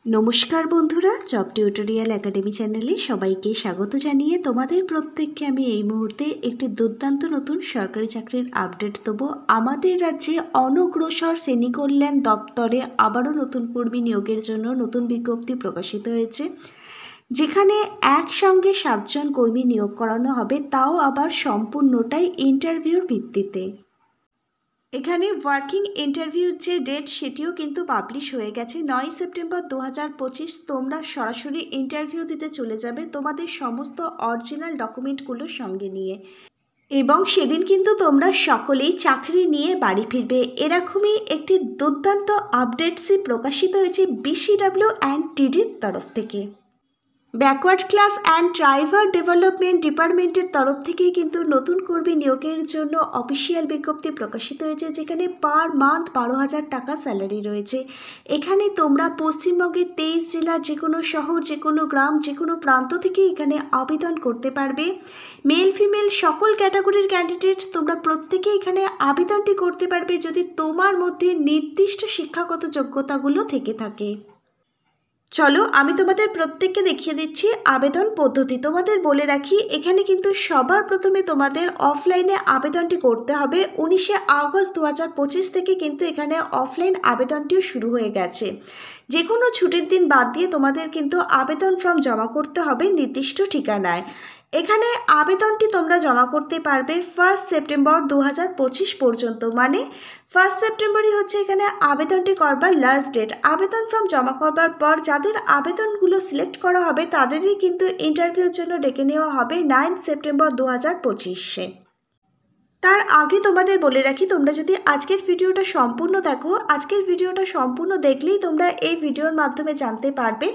নমস্কার বন্ধুরা, job tutorial academy চ্যানেলে সবাইকে স্বাগত জানিয়ে তোমাদের প্রত্যেককে আমি এই মুহূর্তে একটি দুর্দান্ত নতুন সরকারি চাকরির আপডেট দেবো। আমাদের রাজ্যে অনগ্রসর শ্রেণীকল্যাণ দপ্তরে আবারও নতুন কর্মী নিয়োগের জন্য নতুন বিজ্ঞপ্তি প্রকাশিত হয়েছে, যেখানে একসঙ্গে 7 জন কর্মী নিয়োগ করানো হবে, তাও আবার সম্পূর্ণটাই ইন্টারভিউর ভিত্তিতে। এখানে ওয়ার্কিং ইন্টারভিউর যে ডেট সেটিও কিন্তু পাবলিশ হয়ে গেছে। 9 সেপ্টেম্বর 2025 তোমরা সরাসরি ইন্টারভিউ দিতে চলে যাবে তোমাদের সমস্ত অরিজিনাল ডকুমেন্টগুলো সঙ্গে নিয়ে, এবং সেদিন কিন্তু তোমরা সকলেই চাকরি নিয়ে বাড়ি ফিরবে। এরকমই একটি দুর্দান্ত আপডেটসই প্রকাশিত হয়েছে BCW অ্যান্ড TDর তরফ থেকে। Backward class and Triber development ডিপার্টমেন্টের তরফ থেকেই কিন্তু নতুন কর্মী নিয়োগের জন্য অফিসিয়াল বিজ্ঞপ্তি প্রকাশিত হয়েছে, যেখানে পার মান্থ 12,000 টাকা স্যালারি রয়েছে। এখানে তোমরা পশ্চিমবঙ্গের 23 জেলার যে কোনো শহর, যে কোনো গ্রাম, যে কোনো প্রান্ত থেকে এখানে আবেদন করতে পারবে। মেল ফিমেল সকল ক্যাটাগরির ক্যান্ডিডেট তোমরা প্রত্যেকে এখানে আবেদনটি করতে পারবে যদি তোমার মধ্যে নির্দিষ্ট শিক্ষাগত যোগ্যতাগুলো থেকে থাকে। চলো আমি তোমাদের প্রত্যেককে দেখিয়ে দিচ্ছি আবেদন পদ্ধতি। তোমাদের বলে রাখি, এখানে কিন্তু সবার প্রথমে তোমাদের অফলাইনে আবেদনটি করতে হবে। 19 আগস্ট 2025 থেকে কিন্তু এখানে অফলাইন আবেদনটিও শুরু হয়ে গেছে। যে কোনো ছুটির দিন বাদ দিয়ে তোমাদের কিন্তু আবেদন ফর্ম জমা করতে হবে নির্দিষ্ট ঠিকানায়। এখানে আবেদনটি তোমরা জমা করতে পারবে 1 সেপ্টেম্বর 2025 পর্যন্ত, মানে 1 সেপ্টেম্বরই হচ্ছে এখানে আবেদনটি করবার লাস্ট ডেট। আবেদন ফর্ম জমা করবার পর যাদের আবেদনগুলো সিলেক্ট করা হবে তাদেরই কিন্তু ইন্টারভিউর জন্য ডেকে নেওয়া হবে 9 সেপ্টেম্বর 2025-এ। তার আগে তোমাদের বলে রাখি, তোমরা যদি আজকের ভিডিওটা সম্পূর্ণ দেখো, আজকের ভিডিওটা সম্পূর্ণ দেখলেই তোমরা এই ভিডিওর মাধ্যমে জানতে পারবে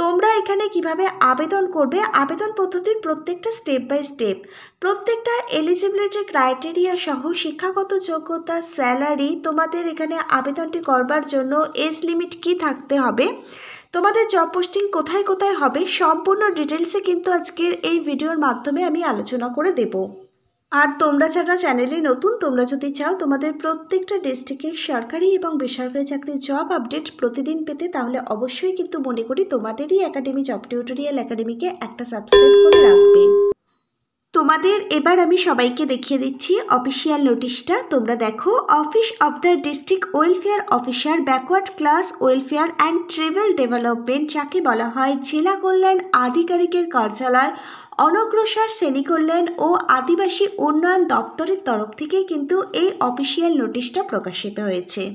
তোমরা এখানে কিভাবে আবেদন করবে। আবেদন পদ্ধতির প্রত্যেকটা স্টেপ বাই স্টেপ, প্রত্যেকটা এলিজিবিলিটি ক্রাইটেরিয়া সহ শিক্ষাগত যোগ্যতা, স্যালারি, তোমাদের এখানে আবেদনটি করবার জন্য এজ লিমিট কি থাকতে হবে, তোমাদের জব পোস্টিং কোথায় কোথায় হবে, সম্পূর্ণ ডিটেলসে কিন্তু আজকের এই ভিডিওর মাধ্যমে আমি আলোচনা করে দেবো। আর তোমরা যারা চ্যানেলে নতুন, তোমরা যদি চাও তোমাদের প্রত্যেকটা ডিস্ট্রিক্টের সরকারি এবং বেসরকারি চাকরির জব আপডেট প্রতিদিন পেতে, তাহলে অবশ্যই কিন্তু মনে করি তোমাদেরই একাডেমি জব টিউটোরিয়াল একাডেমিকে একটা সাবস্ক্রাইব করে রাখবে। তোমাদের এবার আমি সবাইকে দেখিয়ে দিচ্ছি অফিসিয়াল নোটিশটা। তোমরা দেখো, office of the district welfare officer, backward class welfare and tribal development, যাকে বলা হয় জেলা কল্যাণ আধিকারিকের কার্যালয়, অনগ্রসর শ্রেণীকল্যাণ ও আদিবাসী উন্নয়ন দপ্তরের তরফ থেকে কিন্তু এই অফিসিয়াল নোটিশটা প্রকাশিত হয়েছে।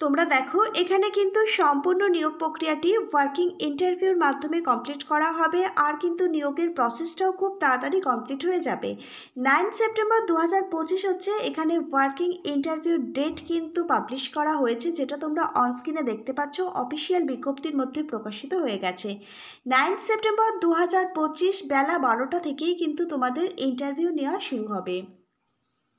তোমরা দেখো, এখানে কিন্তু সম্পূর্ণ নিয়োগ প্রক্রিয়াটি ওয়ার্কিং ইন্টারভিউর মাধ্যমে কমপ্লিট করা হবে, আর কিন্তু নিয়োগের প্রসেসটাও খুব তাড়াতাড়ি কমপ্লিট হয়ে যাবে। 9 সেপ্টেম্বর 2025 হচ্ছে এখানে ওয়ার্কিং ইন্টারভিউ ডেট কিন্তু পাবলিশ করা হয়েছে, যেটা তোমরা অনস্ক্রিনে দেখতে পাচ্ছ, অফিসিয়াল বিজ্ঞপ্তির মধ্যে প্রকাশিত হয়ে গেছে। 9 সেপ্টেম্বর 2025 বেলা 12টা থেকেই কিন্তু তোমাদের ইন্টারভিউ নেওয়া শুরু হবে।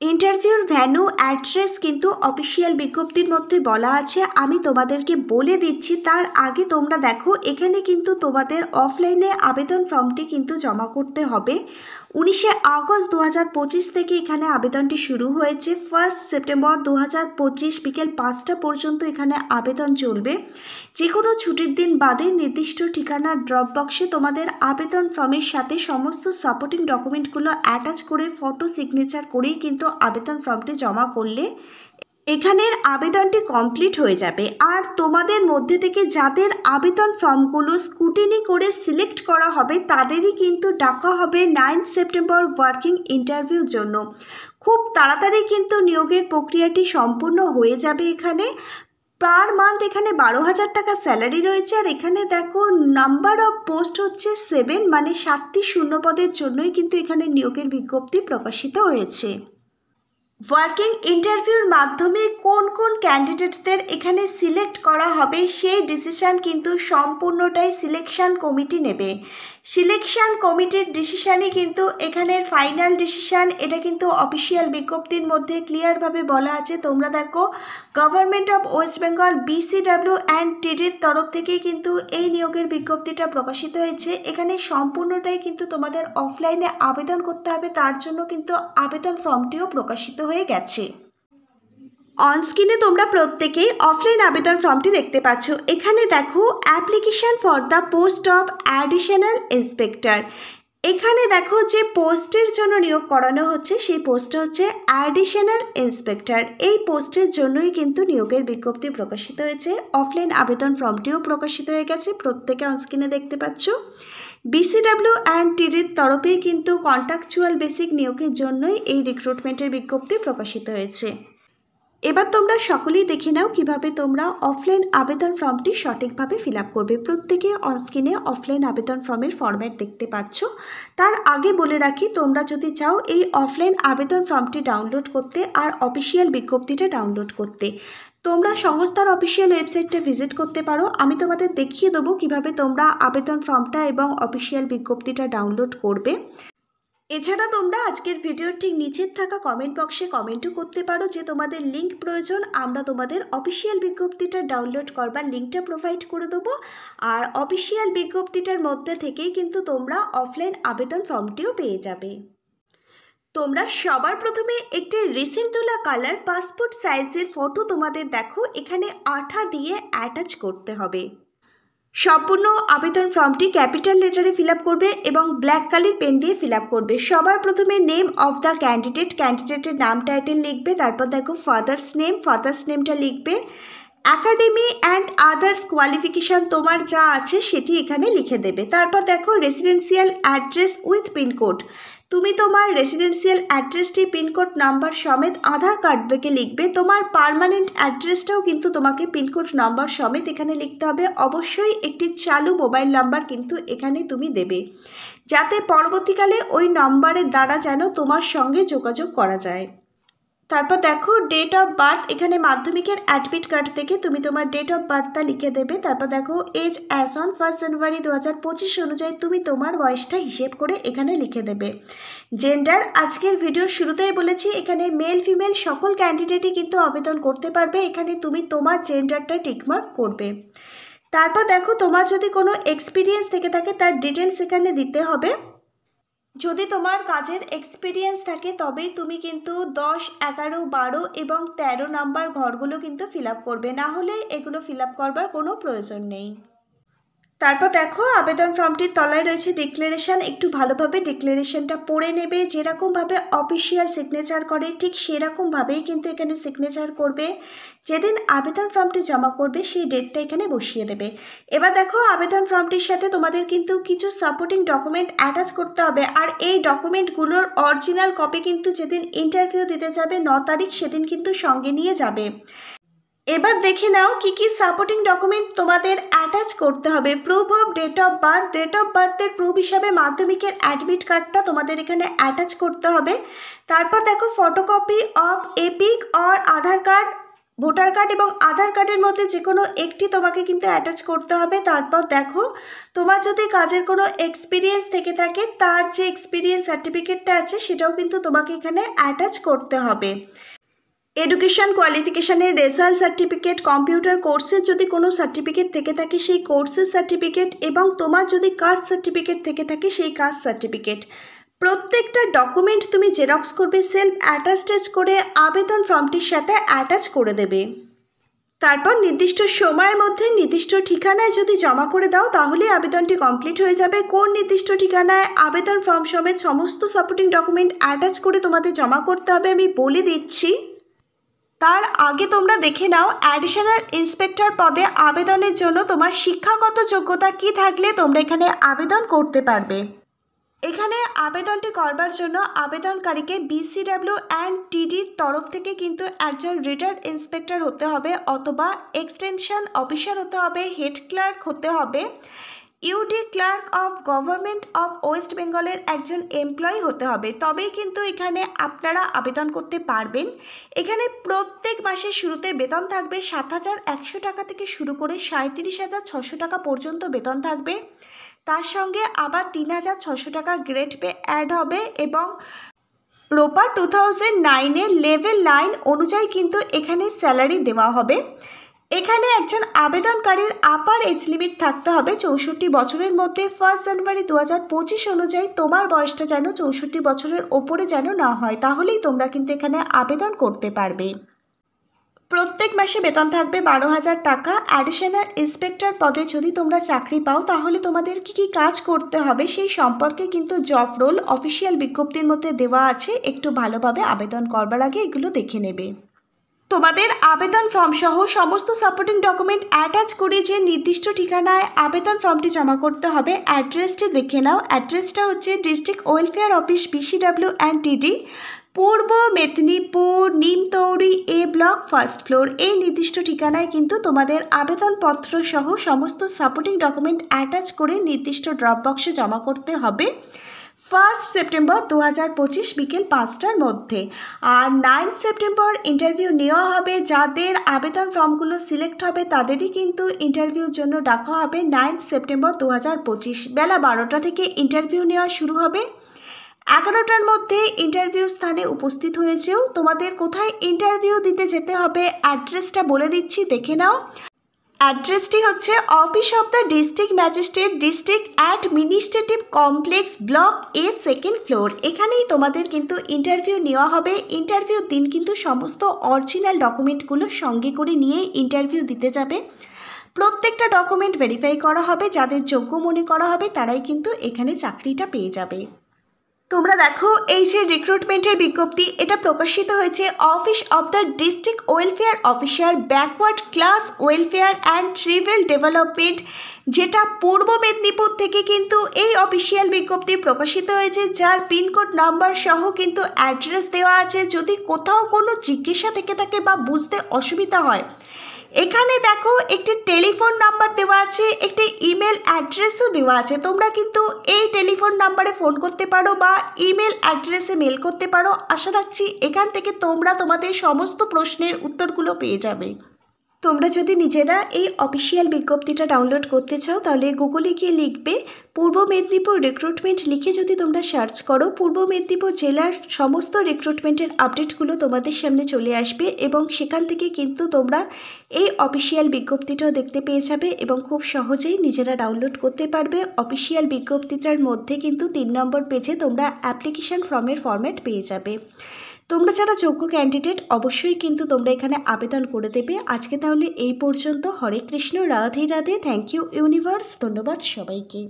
ইন্টারভিউর ভ্যান্যু, অ্যাড্রেস কিন্তু অফিসিয়াল বিজ্ঞপ্তির মধ্যে বলা আছে, আমি তোমাদেরকে বলে দিচ্ছি। তার আগে তোমরা দেখো, এখানে কিন্তু তোমাদের অফলাইনে আবেদন ফর্মটি কিন্তু জমা করতে হবে। 19 আগস্ট 2025 থেকে এখানে আবেদনটি শুরু হয়েছে। 1 সেপ্টেম্বর 2025 বিকেল 5টা পর্যন্ত এখানে আবেদন চলবে। যে কোনো ছুটির দিন বাদে নির্দিষ্ট ঠিকানার ড্রপ বক্সে তোমাদের আবেদন ফর্মের সাথে সমস্ত সাপোর্টিং ডকুমেন্টগুলো অ্যাটাচ করে ফটো সিগনেচার করেই কিন্তু আবেদন ফর্মটি জমা করলে এখানের আবেদনটি কমপ্লিট হয়ে যাবে। আর তোমাদের মধ্যে থেকে যাদের আবেদন ফর্মগুলো স্ক্রুটিনি করে সিলেক্ট করা হবে তাদেরই কিন্তু ডাকা হবে 9 সেপ্টেম্বর ওয়ার্কিং ইন্টারভিউর জন্য। খুব তাড়াতাড়ি কিন্তু নিয়োগের প্রক্রিয়াটি সম্পূর্ণ হয়ে যাবে। এখানে পার মান্থ এখানে 12,000 টাকা স্যালারি রয়েছে। আর এখানে দেখো, নাম্বার অফ পোস্ট হচ্ছে 7, মানে 7টি শূন্যপদের জন্যই কিন্তু এখানে নিয়োগের বিজ্ঞপ্তি প্রকাশিত হয়েছে। ওয়ার্কিং ইন্টারভিউর মাধ্যমে কোন কোন ক্যান্ডিডেটদের এখানে সিলেক্ট করা হবে সেই ডিসিশান কিন্তু সম্পূর্ণটাই সিলেকশন কমিটি নেবে। সিলেকশন কমিটির ডিসিশানই কিন্তু এখানের ফাইনাল ডিসিশান। এটা কিন্তু অফিসিয়াল বিজ্ঞপ্তির মধ্যে ক্লিয়ারভাবে বলা আছে। তোমরা দেখো, government of West Bengal BCW and TDর তরফ থেকেই কিন্তু এই নিয়োগের বিজ্ঞপ্তিটা প্রকাশিত হয়েছে। এখানে সম্পূর্ণটাই কিন্তু তোমাদের অফলাইনে আবেদন করতে হবে, তার জন্য কিন্তু আবেদন ফর্মটিও প্রকাশিত হয়ে গেছে। অন স্ক্রিনে তোমরা প্রত্যেকেই অফলাইন আবেদন ফর্মটি দেখতে পাচ্ছ। এখানে দেখো application for the post of additional inspector. এখানে দেখো যে পোস্টের জন্য নিয়োগ করানো হচ্ছে সেই পোস্টটা হচ্ছে অ্যাডিশনাল ইন্সপেক্টর। এই পোস্টের জন্যই কিন্তু নিয়োগের বিজ্ঞপ্তি প্রকাশিত হয়েছে। অফলাইন আবেদন ফর্মটিও প্রকাশিত হয়ে গেছে, প্রত্যেকে অনস্ক্রিনে দেখতে পাচ্ছ। BCW&TDর তরফে কিন্তু কন্ট্রাকচুয়াল বেসিক নিয়োগের জন্যই এই রিক্রুটমেন্টের বিজ্ঞপ্তি প্রকাশিত হয়েছে। এবার তোমরা সকলেই দেখে নাও কিভাবে তোমরা অফলাইন আবেদন ফর্মটি সঠিকভাবে ফিল আপ করবে। প্রত্যেকে অনস্ক্রিনে অফলাইন আবেদন ফর্মের ফরম্যাট দেখতে পাচ্ছ। তার আগে বলে রাখি, তোমরা যদি চাও এই অফলাইন আবেদন ফর্মটি ডাউনলোড করতে আর অফিসিয়াল বিজ্ঞপ্তিটা ডাউনলোড করতে, তোমরা সংস্থার অফিসিয়াল ওয়েবসাইটটা ভিজিট করতে পারো। আমি তোমাদের দেখিয়ে দেবো কিভাবে তোমরা আবেদন ফর্মটা এবং অফিসিয়াল বিজ্ঞপ্তিটা ডাউনলোড করবে। এছাড়া তোমরা আজকের ভিডিওর ঠিক নিচের থাকা কমেন্ট বক্সে কমেন্টও করতে পারো যে তোমাদের লিঙ্ক প্রয়োজন। আমরা তোমাদের অফিসিয়াল বিজ্ঞপ্তিটা ডাউনলোড করবার লিঙ্কটা প্রোভাইড করে দেবো। আর অফিসিয়াল বিজ্ঞপ্তিটার মধ্যে থেকেই কিন্তু তোমরা অফলাইন আবেদন ফর্মটিও পেয়ে যাবে। তোমরা সবার প্রথমে একটি রিসেন্ট তোলা কালার পাসপোর্ট সাইজের ফটো তোমাদের দেখো এখানে আঠা দিয়ে অ্যাটাচ করতে হবে। সম্পূর্ণ আবেদন ফর্মটি ক্যাপিটাল লেটারে ফিল আপ করবে এবং ব্ল্যাক কালার পেন দিয়ে ফিল আপ করবে। সবার প্রথমে নেম অফ দ্য ক্যান্ডিডেটের নাম টাইটেল লিখবে। তারপর দেখো ফাদার্স নেমটা লিখবে। অ্যাকাডেমি অ্যান্ড আদার্স কোয়ালিফিকেশান তোমার যা আছে সেটি এখানে লিখে দেবে। তারপর দেখো রেসিডেন্সিয়াল অ্যাড্রেস উইথ পিনকোড, তুমি তোমার রেসিডেন্সিয়াল অ্যাড্রেসটি পিনকোড নাম্বার সমেত আধার কার্ড থেকে লিখবে। তোমার পার্মানেন্ট অ্যাড্রেসটাও কিন্তু তোমাকে পিনকোড নাম্বার সমেত এখানে লিখতে হবে। অবশ্যই একটি চালু মোবাইল নাম্বার কিন্তু এখানে তুমি দেবে, যাতে পরবর্তীকালে ওই নাম্বারের দ্বারা যেন তোমার সঙ্গে যোগাযোগ করা যায়। তারপর দেখো ডেট অফ বার্থ, এখানে মাধ্যমিকের অ্যাডমিট কার্ড থেকে তুমি তোমার ডেট অফ বার্থটা লিখে দেবে। তারপর দেখো এজ অ্যাজ অন 1 জানুয়ারি 2025 অনুযায়ী তুমি তোমার বয়সটা হিসেব করে এখানে লিখে দেবে। জেন্ডার, আজকের ভিডিওর শুরুতেই বলেছি এখানে মেল ফিমেল সকল ক্যান্ডিডেটই কিন্তু আবেদন করতে পারবে। এখানে তুমি তোমার জেন্ডারটা টিকমার্ক করবে। তারপর দেখো তোমার যদি কোনো এক্সপিরিয়েন্স থেকে থাকে তার ডিটেলস এখানে দিতে হবে। যদি তোমার কাজের এক্সপিরিয়েন্স থাকে তবেই তুমি কিন্তু 10, 11, 12 এবং 13 নাম্বার ঘরগুলো কিন্তু ফিল আপ করবে, না হলে এগুলো ফিল আপ করবার কোনো প্রয়োজন নেই। তারপর দেখো আবেদন ফর্মটির তলায় রয়েছে ডিক্লারেশন। একটু ভালোভাবে ডিক্লারেশনটা পড়ে নেবে। যেরকমভাবে অফিসিয়াল সিগনেচার করে ঠিক সেরকমভাবেই কিন্তু এখানে সিগনেচার করবে। যেদিন আবেদন ফর্মটি জমা করবে সেই ডেটটা এখানে বসিয়ে দেবে। এবার দেখো আবেদন ফর্মটির সাথে তোমাদের কিন্তু কিছু সাপোর্টিং ডকুমেন্ট অ্যাটাচ করতে হবে। আর এই ডকুমেন্টগুলোর অরিজিনাল কপি কিন্তু যেদিন ইন্টারভিউ দিতে যাবে 9 তারিখ সেদিন কিন্তু সঙ্গে নিয়ে যাবে। এবার দেখে নাও কি কি সাপোর্টিং ডকুমেন্ট তোমাদের অ্যাটাচ করতে হবে। প্রুফ অফ ডেট অফ বার্থের প্রুফ হিসাবে মাধ্যমিকের অ্যাডমিট কার্ডটা তোমাদের এখানে অ্যাটাচ করতে হবে। তারপর দেখো photocopy of epic or Aadhaar card, voter card এবং আধার কার্ডের মধ্যে যে কোনো একটি তোমাকে কিন্তু অ্যাটাচ করতে হবে। তারপর দেখো তোমার যদি কাজের কোনো এক্সপিরিয়েন্স থেকে থাকে তার যে এক্সপিরিয়েন্স সার্টিফিকেটটা আছে সেটাও কিন্তু তোমাকে এখানে অ্যাটাচ করতে হবে। এডুকেশন কোয়ালিফিকেশানের রেজাল্ট সার্টিফিকেট, কম্পিউটার কোর্সের যদি কোনো সার্টিফিকেট থেকে থাকে সেই কোর্সের সার্টিফিকেট এবং তোমার যদি কাস্ট সার্টিফিকেট থেকে থাকে সেই কাস্ট সার্টিফিকেট, প্রত্যেকটা ডকুমেন্ট তুমি জেরক্স করবে, সেলফ অ্যাটাস্টেজ করে আবেদন ফর্মটির সাথে অ্যাটাচ করে দেবে। তারপর নির্দিষ্ট সময়ের মধ্যে নির্দিষ্ট ঠিকানায় যদি জমা করে দাও তাহলে আবেদনটি কমপ্লিট হয়ে যাবে। কোন নির্দিষ্ট ঠিকানায় আবেদন ফর্ম সমেত সমস্ত সাপোর্টিং ডকুমেন্ট অ্যাটাচ করে তোমাদের জমা করতে হবে আমি বলে দিচ্ছি। তার আগে তোমরা দেখে নাও অ্যাডিশনাল ইন্সপেক্টর পদে আবেদনের জন্য তোমার শিক্ষাগত যোগ্যতা কি থাকলে তোমরা এখানে আবেদন করতে পারবে। এখানে আবেদনটি করবার জন্য আবেদনকারীকে BCW&TDর তরফ থেকে কিন্তু একজন রিটায়ার্ড ইন্সপেক্টর হতে হবে অথবা এক্সটেনশন অফিসার হতে হবে, হেড ক্লার্ক হতে হবে, UD clerk of government of West বেঙ্গলের একজন এমপ্লয়ি হতে হবে, তবেই কিন্তু এখানে আপনারা আবেদন করতে পারবেন। এখানে প্রত্যেক মাসের শুরুতে বেতন থাকবে 7,100 টাকা থেকে শুরু করে 37,600 টাকা পর্যন্ত বেতন থাকবে। তার সঙ্গে আবার 3,600 টাকা গ্রেড পে অ্যাড হবে এবং রোপা 2009-এর লেভেল 9 অনুযায়ী কিন্তু এখানে স্যালারি দেওয়া হবে। এখানে একজন আবেদনকারীর আপার এজ লিমিট থাকতে হবে 64 বছরের মধ্যে। 1 জানুয়ারি 2025 অনুযায়ী তোমার বয়সটা যেন 64 বছরের ওপরে যেন না হয়, তাহলেই তোমরা কিন্তু এখানে আবেদন করতে পারবে। প্রত্যেক মাসে বেতন থাকবে 12,000 টাকা। অ্যাডিশনাল ইন্সপেক্টর পদে যদি তোমরা চাকরি পাও তাহলে তোমাদের কি কি কাজ করতে হবে সেই সম্পর্কে কিন্তু জব রোল অফিসিয়াল বিজ্ঞপ্তির মধ্যে দেওয়া আছে। একটু ভালোভাবে আবেদন করবার আগে এগুলো দেখে নেবে। তোমাদের আবেদন ফর্ম সহ সমস্ত সাপোর্টিং ডকুমেন্ট অ্যাটাচ করে যে নির্দিষ্ট ঠিকানায় আবেদন ফর্মটি জমা করতে হবে অ্যাড্রেসটি দেখে নাও। অ্যাড্রেসটা হচ্ছে district welfare office BCW and DD, Purba Medinipur, Nimtouri A block, first floor. এই নির্দিষ্ট ঠিকানায় কিন্তু তোমাদের আবেদনপত্র সহ সমস্ত সাপোর্টিং ডকুমেন্ট অ্যাটাচ করে নির্দিষ্ট ড্রপ বক্সে জমা করতে হবে 1 সেপ্টেম্বর 2025 বিকেল 5টার মধ্যে। আর 9 সেপ্টেম্বর ইন্টারভিউ নেওয়া হবে। যাদের আবেদন ফর্মগুলো সিলেক্ট হবে তাদেরই কিন্তু ইন্টারভিউর জন্য ডাকা হবে 9 সেপ্টেম্বর 2025। বেলা 12টা থেকে ইন্টারভিউ নেওয়া শুরু হবে। 11টার মধ্যে ইন্টারভিউ স্থানে উপস্থিত হয়েছেও। তোমাদের কোথায় ইন্টারভিউ দিতে যেতে হবে অ্যাড্রেসটা বলে দিচ্ছি, দেখে নাও। অ্যাড্রেসটি হচ্ছে office of the district magistrate, district administrative complex, block A, 2nd floor. এখানেই তোমাদের কিন্তু ইন্টারভিউ নেওয়া হবে। ইন্টারভিউর দিন কিন্তু সমস্ত অরিজিনাল ডকুমেন্টগুলো সঙ্গে করে নিয়ে ইন্টারভিউ দিতে যাবে। প্রত্যেকটা ডকুমেন্ট ভেরিফাই করা হবে। যাদের যোগ্য মনে করা হবে তারাই কিন্তু এখানে চাকরিটা পেয়ে যাবে। তোমরা দেখো, এই যে রিক্রুটমেন্টের বিজ্ঞপ্তি, এটা প্রকাশিত হয়েছে office of the district welfare officer, backward class welfare and tribal development, যেটা পূর্ব মেদিনীপুর থেকে কিন্তু এই অফিসিয়াল বিজ্ঞপ্তি প্রকাশিত হয়েছে, যার পিনকোড নাম্বার সহ কিন্তু অ্যাড্রেস দেওয়া আছে। যদি কোথাও কোনো জিজ্ঞাসা থেকে থাকে বা বুঝতে অসুবিধা হয়, এখানে দেখো একটি টেলিফোন নাম্বার দেওয়া আছে, একটি ইমেল অ্যাড্রেসও দেওয়া আছে। তোমরা কিন্তু এই টেলিফোন নাম্বারে ফোন করতে পারো বা ইমেল অ্যাড্রেসে মেল করতে পারো। আশা রাখছি এখান থেকে তোমরা তোমাদের সমস্ত প্রশ্নের উত্তরগুলো পেয়ে যাবে। তোমরা যদি নিজেরা এই অফিসিয়াল বিজ্ঞপ্তিটা ডাউনলোড করতে চাও তাহলে গুগলে গিয়ে লিখবে পূর্ব মেদিনীপুর রিক্রুটমেন্ট, লিখে যদি তোমরা সার্চ করো পূর্ব মেদিনীপুর জেলার সমস্ত রিক্রুটমেন্টের আপডেটগুলো তোমাদের সামনে চলে আসবে এবং সেখান থেকে কিন্তু তোমরা এই অফিসিয়াল বিজ্ঞপ্তিটাও দেখতে পেয়ে যাবে এবং খুব সহজেই নিজেরা ডাউনলোড করতে পারবে। অফিসিয়াল বিজ্ঞপ্তিটার মধ্যে কিন্তু 3 নম্বর পেজে তোমরা অ্যাপ্লিকেশন ফর্মের ফরম্যাট পেয়ে যাবে। তোমরা যারা যোগ্য ক্যান্ডিডেট অবশ্যই কিন্তু তোমরা এখানে আবেদন করে দেবে। আজকে তাহলে এই পর্যন্ত। Hare Krishna, Radhe Radhe, thank you universe, ধন্যবাদ সবাইকে।